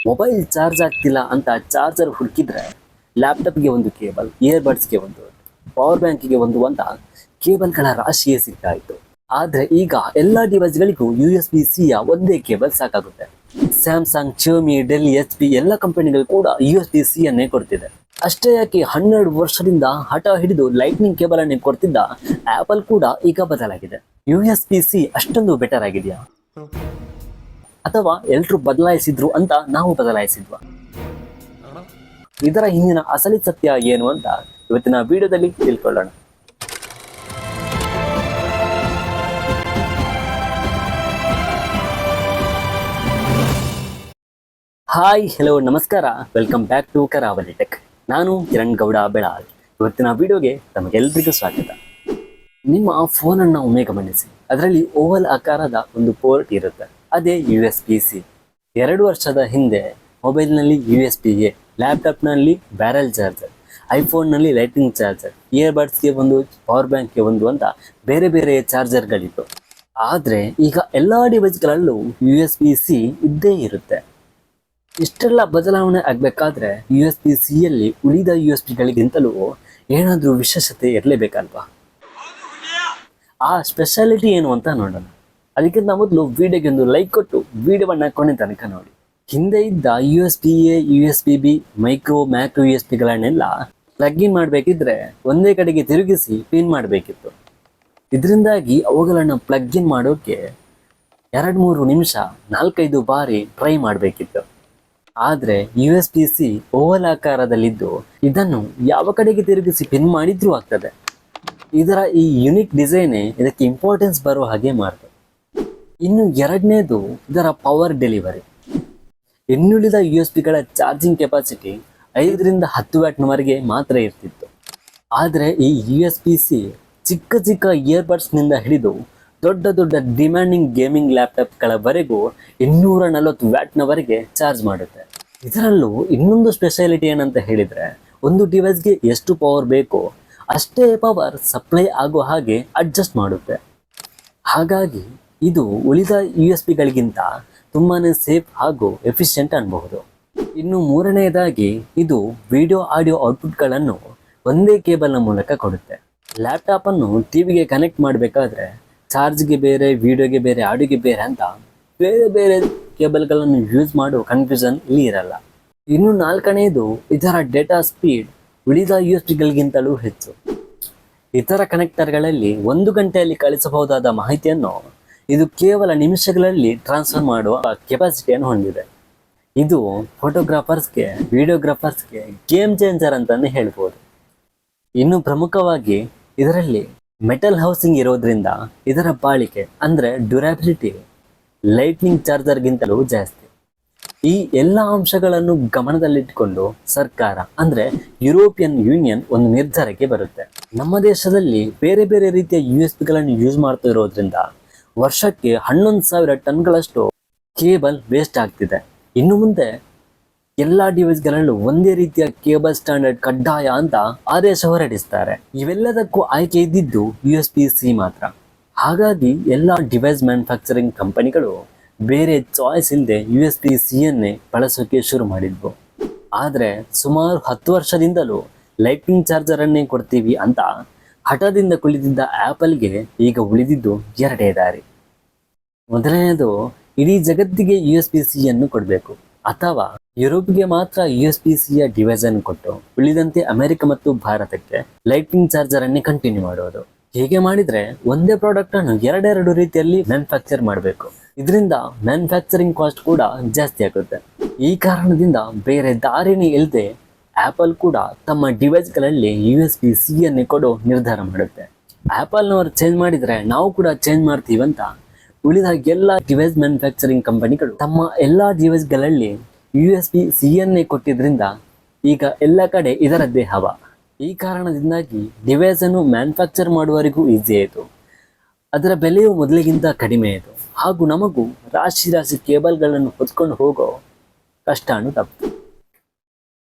Mobile charge ಆಗ್ತಿಲ್ಲ ಅಂತ charger ಹುಡುಕಿದ್ರೆ ಲ್ಯಾಪ್ಟಾಪ್ಗೆ ಒಂದು ಕೇಬಲ್, ಇಯರ್ಬಡ್ಸ್ಗೆ ಒಂದು, ಪವರ್ ಬ್ಯಾಂಕಿಗೆ ಒಂದು ಅಂತ ಕೇಬಲ್ಗಳ ರಾಶಿಯೇ ಸಿಗ್ತಾ ಇತ್ತು. ಆದ್ರೆ ಈಗ ಎಲ್ಲಾ ಡಿವೈಸ್ಗಳಿಗೂ USB-C ಒಂದೇ ಕೇಬಲ್ ಸಾಕಾಗುತ್ತೆ. ಸ್ಯಾಮ್ಸಂಗ್, ಶ್ಯೋಮಿ, ಡೆಲ್, HP ಎಲ್ಲ ಕಂಪನಿಗಳು ಕೂಡ USB-C ಅನ್ನೇ ಕೊಡ್ತಿದೆ. ಅಷ್ಟೇ ಯಾಕೆ 12 ವರ್ಷದಿಂದ ಹಠ ಹಿಡಿದು ಲೈಟ್ನಿಂಗ್ ಕೇಬಲ್ ಅನ್ನೇ ಕೊಡ್ತಿದ್ದ ಆಪಲ್ ಕೂಡ ಈಗ ಬದಲಾಗಿದೆ. USB-C ಅಷ್ಟೊಂದು ಬೆಟರ್ ಆಗಿದೆಯಾ, ಅಥವಾ ಎಲ್ರು ಬದಲಾಯಿಸಿದ್ರು ಅಂತ ನಾವು ಬದಲಾಯಿಸಿದ್ವಾ? ಇದರ ಹಿಂದಿನ ಅಸಲಿ ಸತ್ಯ ಏನು ಅಂತ ಇವತ್ತಿನ ವಿಡಿಯೋದಲ್ಲಿ ತಿಳ್ಕೊಳ್ಳೋಣ. ಹಾಯ್, ಹೆಲೋ, ನಮಸ್ಕಾರ, ವೆಲ್ಕಮ್ ಬ್ಯಾಕ್ ಟು ಕರಾವಳಿ ಟೆಕ್. ನಾನು ಕಿರಣ್ ಗೌಡ ಬೆಳಾಳ್. ಇವತ್ತಿನ ವಿಡಿಯೋಗೆ ತಮಗೆಲ್ಲರಿಗೂ ಸ್ವಾಗತ. ನಿಮ್ಮ ಫೋನನ್ನು ಒಮ್ಮೆ ಗಮನಿಸಿ. ಅದರಲ್ಲಿ ಓವಲ್ ಆಕಾರದ ಒಂದು ಪೋರ್ಟ್ ಇರುತ್ತೆ, ಅದೇ USB-C. 2 ವರ್ಷದ ಹಿಂದೆ ಮೊಬೈಲ್ನಲ್ಲಿ USB-A, ಲ್ಯಾಪ್ಟಾಪ್ನಲ್ಲಿ ಬ್ಯಾರೆಲ್ ಚಾರ್ಜರ್, ಐಫೋನ್ನಲ್ಲಿ ಲೈಟಿಂಗ್ ಚಾರ್ಜರ್, ಇಯರ್ಬಡ್ಸ್ಗೆ ಒಂದು, ಪವರ್ ಬ್ಯಾಂಕ್ಗೆ ಒಂದು ಅಂತ ಬೇರೆ ಬೇರೆ ಚಾರ್ಜರ್ಗಳಿತ್ತು. ಆದರೆ ಈಗ ಎಲ್ಲ ಡಿವೈಸ್ಗಳಲ್ಲೂ USB-C ಇದ್ದೇ ಇರುತ್ತೆ. ಇಷ್ಟೆಲ್ಲ ಬದಲಾವಣೆ ಆಗಬೇಕಾದ್ರೆ USB-Cಯಲ್ಲಿ ಉಳಿದ USB-ಗಳಿಗಿಂತಲೂ ಏನಾದರೂ ವಿಶೇಷತೆ ಇರಲೇಬೇಕಲ್ವಾ? ಆ ಸ್ಪೆಷಾಲಿಟಿ ಏನು ಅಂತ ನೋಡೋಣ. ಅದಕ್ಕಿಂತ ಮೊದಲು ವಿಡಿಯೋಗೆ ಒಂದು ಲೈಕ್ ಕೊಟ್ಟು ವಿಡಿಯೋವನ್ನು ಕೊನೆ ತನಕ ನೋಡಿ. ಹಿಂದೆ ಇದ್ದ USB-A, USB-B, ಮೈಕ್ರೋ, ಮ್ಯಾಕ್ರೋ USB-ಗಳನ್ನೆಲ್ಲ ಪ್ಲಗ್ ಇನ್ ಮಾಡಬೇಕಿದ್ರೆ ಒಂದೇ ಕಡೆಗೆ ತಿರುಗಿಸಿ ಪಿನ್ ಮಾಡಬೇಕಿತ್ತು. ಇದರಿಂದಾಗಿ ಅವುಗಳನ್ನು ಪ್ಲಗ್ ಇನ್ ಮಾಡೋಕ್ಕೆ 2-3 ನಿಮಿಷ 4-5 ಬಾರಿ ಟ್ರೈ ಮಾಡಬೇಕಿತ್ತು. ಆದರೆ USB-C ಓವಲ್ ಆಕಾರದಲ್ಲಿದ್ದು ಇದನ್ನು ಯಾವ ಕಡೆಗೆ ತಿರುಗಿಸಿ ಪಿನ್ ಮಾಡಿದ್ರೂ ಆಗ್ತದೆ. ಇದರ ಈ ಯುನಿಕ್ ಡಿಸೈನೇ ಇದಕ್ಕೆ ಇಂಪಾರ್ಟೆನ್ಸ್ ಬರೋ ಹಾಗೆ ಮಾಡಿದೆ. ಇನ್ನು ಎರಡನೇದು ಇದರ ಪವರ್ ಡೆಲಿವರಿ. ಇನ್ನುಳಿದ USB-ಗಳ ಚಾರ್ಜಿಂಗ್ ಕೆಪಾಸಿಟಿ 5ರಿಂದ 10 ವ್ಯಾಟ್ನವರೆಗೆ ಮಾತ್ರ ಇರ್ತಿತ್ತು. ಆದರೆ ಈ USB-C ಚಿಕ್ಕ ಚಿಕ್ಕ ಇಯರ್ಬಡ್ಸ್ನಿಂದ ಹಿಡಿದು ದೊಡ್ಡ ದೊಡ್ಡ ಡಿಮ್ಯಾಂಡಿಂಗ್ ಗೇಮಿಂಗ್ ಲ್ಯಾಪ್ಟಾಪ್ಗಳವರೆಗೂ 240 ವ್ಯಾಟ್ನವರೆಗೆ ಚಾರ್ಜ್ ಮಾಡುತ್ತೆ. ಇದರಲ್ಲೂ ಇನ್ನೊಂದು ಸ್ಪೆಷಾಲಿಟಿ ಏನಂತ ಹೇಳಿದರೆ, ಒಂದು ಡಿವೈಸ್ಗೆ ಎಷ್ಟು ಪವರ್ ಬೇಕೋ ಅಷ್ಟೇ ಪವರ್ ಸಪ್ಲೈ ಆಗೋ ಹಾಗೆ ಅಡ್ಜಸ್ಟ್ ಮಾಡುತ್ತೆ. ಹಾಗಾಗಿ ಇದು ಉಳಿದ USB-ಗಳಿಗಿಂತ ತುಂಬಾ ಸೇಫ್ ಹಾಗೂ ಎಫಿಷಿಯೆಂಟ್ ಅನ್ನಬಹುದು. ಇನ್ನು ಮೂರನೆಯದಾಗಿ ಇದು ವಿಡಿಯೋ ಆಡಿಯೋ ಔಟ್ಪುಟ್ಗಳನ್ನು ಒಂದೇ ಕೇಬಲ್ನ ಮೂಲಕ ಕೊಡುತ್ತೆ. ಲ್ಯಾಪ್ಟಾಪನ್ನು ಟಿವಿಗೆ ಕನೆಕ್ಟ್ ಮಾಡಬೇಕಾದ್ರೆ ಚಾರ್ಜ್ಗೆ ಬೇರೆ, ವಿಡಿಯೋಗೆ ಬೇರೆ, ಆಡಿಯೋಗೆ ಬೇರೆ ಅಂತ ಬೇರೆ ಬೇರೆ ಕೇಬಲ್ಗಳನ್ನು ಯೂಸ್ ಮಾಡೋ ಕನ್ಫ್ಯೂಷನ್ ಇಲ್ಲಿ ಇರಲ್ಲ. ಇನ್ನು ನಾಲ್ಕನೆಯದು ಇದರ ಡೇಟಾ ಸ್ಪೀಡ್ ಉಳಿದ USB-ಗಳಿಗಿಂತಲೂ ಹೆಚ್ಚು. ಇತರ ಕನೆಕ್ಟರ್ಗಳಲ್ಲಿ 1 ಗಂಟೆಯಲ್ಲಿ ಕಳಿಸಬಹುದಾದ ಮಾಹಿತಿಯನ್ನು ಇದು ಕೇವಲ ನಿಮಿಷಗಳಲ್ಲಿ ಟ್ರಾನ್ಸ್ಫರ್ ಮಾಡುವ ಕೆಪಾಸಿಟಿಯನ್ನು ಹೊಂದಿದೆ. ಇದು ಫೋಟೋಗ್ರಾಫರ್ಸ್ಗೆ, ವಿಡಿಯೋಗ್ರಾಫರ್ಸ್ಗೆ ಗೇಮ್ ಚೇಂಜರ್ ಅಂತಲೇ ಹೇಳ್ಬೋದು. ಇನ್ನು ಪ್ರಮುಖವಾಗಿ ಇದರಲ್ಲಿ ಮೆಟಲ್ ಹೌಸಿಂಗ್ ಇರೋದ್ರಿಂದ ಇದರ ಬಾಳಿಕೆ ಅಂದರೆ ಡ್ಯೂರಾಬಿಲಿಟಿ ಲೈಟ್ನಿಂಗ್ ಚಾರ್ಜರ್ಗಿಂತಲೂ ಜಾಸ್ತಿ. ಈ ಎಲ್ಲ ಅಂಶಗಳನ್ನು ಗಮನದಲ್ಲಿಟ್ಟುಕೊಂಡು ಸರ್ಕಾರ ಅಂದರೆ ಯುರೋಪಿಯನ್ ಯೂನಿಯನ್ ಒಂದು ನಿರ್ಧಾರಕ್ಕೆ ಬರುತ್ತೆ. ನಮ್ಮ ದೇಶದಲ್ಲಿ ಬೇರೆ ಬೇರೆ ರೀತಿಯ USB-ಗಳನ್ನು ಯೂಸ್ ಮಾಡ್ತಾ ಇರೋದ್ರಿಂದ ವರ್ಷಕ್ಕೆ 11,000 ಟನ್ಗಳಷ್ಟು ಕೇಬಲ್ ವೇಸ್ಟ್ ಆಗ್ತಿದೆ. ಇನ್ನು ಮುಂದೆ ಎಲ್ಲ ಡಿವೈಸ್ಗಳಲ್ಲೂ ಒಂದೇ ರೀತಿಯ ಕೇಬಲ್ ಸ್ಟ್ಯಾಂಡರ್ಡ್ ಕಡ್ಡಾಯ ಅಂತ ಆದೇಶ ಹೊರಡಿಸ್ತಾರೆ. ಇವೆಲ್ಲದಕ್ಕೂ ಆಯ್ಕೆ ಇದ್ದಿದ್ದು USB-C ಮಾತ್ರ. ಹಾಗಾಗಿ ಎಲ್ಲ ಡಿವೈಸ್ ಮ್ಯಾನುಫ್ಯಾಕ್ಚರಿಂಗ್ ಕಂಪನಿಗಳು ಬೇರೆ ಚಾಯ್ಸ್ ಇಲ್ಲದೆ USB-Cಯನ್ನೇ ಬಳಸೋಕೆ ಶುರು ಮಾಡಿದ್ವು. ಆದರೆ ಸುಮಾರು 10 ವರ್ಷದಿಂದಲೂ ಲೈಟ್ನಿಂಗ್ ಚಾರ್ಜರನ್ನೇ ಕೊಡ್ತೀವಿ ಅಂತ ಹಠದಿಂದ ಕುಳಿತಿದ್ದ ಆ್ಯಪಲ್ಗೆ ಈಗ ಉಳಿದಿದ್ದು 2 ದಾರಿ. ಮೊದಲನೆಯದು ಇಡೀ ಜಗತ್ತಿಗೆ USB-Cಯನ್ನು ಕೊಡಬೇಕು, ಅಥವಾ ಯುರೋಪ್ಗೆ ಮಾತ್ರ USB-Cಯ ಡಿವೈಸ್ ಅನ್ನು ಕೊಟ್ಟು ಉಳಿದಂತೆ ಅಮೆರಿಕ ಮತ್ತು ಭಾರತಕ್ಕೆ ಲೈಟ್ನಿಂಗ್ ಚಾರ್ಜರ್ ಅನ್ನೇ ಕಂಟಿನ್ಯೂ ಮಾಡೋದು. ಹೀಗೆ ಮಾಡಿದ್ರೆ ಒಂದೇ ಪ್ರಾಡಕ್ಟ್ ಅನ್ನು 2 ರೀತಿಯಲ್ಲಿ ಮ್ಯಾನುಫ್ಯಾಕ್ಚರ್ ಮಾಡಬೇಕು. ಇದರಿಂದ ಮ್ಯಾನುಫ್ಯಾಕ್ಚರಿಂಗ್ ಕಾಸ್ಟ್ ಕೂಡ ಜಾಸ್ತಿ ಆಗುತ್ತೆ. ಈ ಕಾರಣದಿಂದ ಬೇರೆ ದಾರಿನೇ ಇಲ್ಲದೆ ಆ್ಯಪಲ್ ಕೂಡ ತಮ್ಮ ಡಿವೈಸ್ಗಳಲ್ಲಿ USB-Cಯನ್ನೇ ಕೊಡೋ ನಿರ್ಧಾರ ಮಾಡುತ್ತೆ. ಆ್ಯಪಲ್ನವರು ಚೇಂಜ್ ಮಾಡಿದರೆ ನಾವು ಕೂಡ ಚೇಂಜ್ ಮಾಡ್ತೀವಂತ ಉಳಿದ ಎಲ್ಲ ಡಿವೈಸ್ ಮ್ಯಾನುಫ್ಯಾಕ್ಚರಿಂಗ್ ಕಂಪನಿಗಳು ತಮ್ಮ ಎಲ್ಲ ಡಿವೈಸ್ಗಳಲ್ಲಿ USB-Cಯನ್ನೇ ಕೊಟ್ಟಿದ್ರಿಂದ ಈಗ ಎಲ್ಲ ಕಡೆ ಇದರದ್ದೇ ಹವಾ. ಈ ಕಾರಣದಿಂದಾಗಿ ಡಿವೈಸನ್ನು ಮ್ಯಾನುಫ್ಯಾಕ್ಚರ್ ಮಾಡುವವರಿಗೂ ಈಸಿ ಆಯಿತು, ಅದರ ಬೆಲೆಯು ಮೊದಲಿಗಿಂತ ಕಡಿಮೆ ಆಯಿತು, ಹಾಗೂ ನಮಗೂ ರಾಶಿ ರಾಶಿ ಕೇಬಲ್ಗಳನ್ನು ಹೊತ್ಕೊಂಡು ಹೋಗೋ ಕಷ್ಟನೂ ತಪ್ಪಿತು.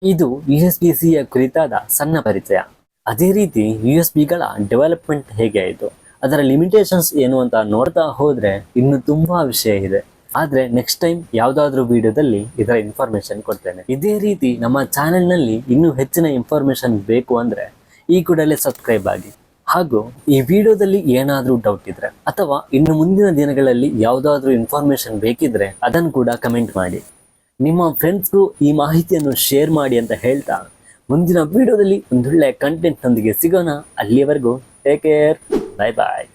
ಇದು USB-Cಯ ಕುರಿತಾದ ಸಣ್ಣ ಪರಿಚಯ. ಅದೇ ರೀತಿ USB-ಗಳ ಡೆವಲಪ್ಮೆಂಟ್ ಹೇಗೆ ಆಯಿತು, ಅದರ ಲಿಮಿಟೇಷನ್ಸ್ ಏನು ಅಂತ ನೋಡ್ತಾ ಹೋದರೆ ಇನ್ನೂ ತುಂಬ ವಿಷಯ ಇದೆ. ಆದ್ರೆ ನೆಕ್ಸ್ಟ್ ಟೈಮ್ ಯಾವ್ದಾದ್ರು ವಿಡಿಯೋದಲ್ಲಿ ಇದರ ಇನ್ಫಾರ್ಮೇಶನ್ ಕೊಡ್ತೇನೆ. ಇದೇ ರೀತಿ ನಮ್ಮ ಚಾನೆಲ್ನಲ್ಲಿ ಇನ್ನೂ ಹೆಚ್ಚಿನ ಇನ್ಫಾರ್ಮೇಶನ್ ಬೇಕು ಅಂದ್ರೆ ಈ ಕೂಡಲೇ ಸಬ್ಸ್ಕ್ರೈಬ್ ಆಗಿ. ಹಾಗೂ ಈ ವಿಡಿಯೋದಲ್ಲಿ ಏನಾದ್ರೂ ಡೌಟ್ ಇದ್ರೆ ಅಥವಾ ಇನ್ನು ಮುಂದಿನ ದಿನಗಳಲ್ಲಿ ಯಾವ್ದಾದ್ರು ಇನ್ಫಾರ್ಮೇಶನ್ ಬೇಕಿದ್ರೆ ಅದನ್ನು ಕೂಡ ಕಮೆಂಟ್ ಮಾಡಿ. ನಿಮ್ಮ ಫ್ರೆಂಡ್ಸ್ಗೂ ಈ ಮಾಹಿತಿಯನ್ನು ಶೇರ್ ಮಾಡಿ ಅಂತ ಹೇಳ್ತಾ ಮುಂದಿನ ವಿಡಿಯೋದಲ್ಲಿ ಒಂದೊಳ್ಳೆ ಕಂಟೆಂಟ್ ನೊಂದಿಗೆ ಸಿಗೋಣ. ಅಲ್ಲಿಯವರೆಗೂ ಟೇಕ್ ಕೇರ್, ಬಾಯ್ ಬಾಯ್.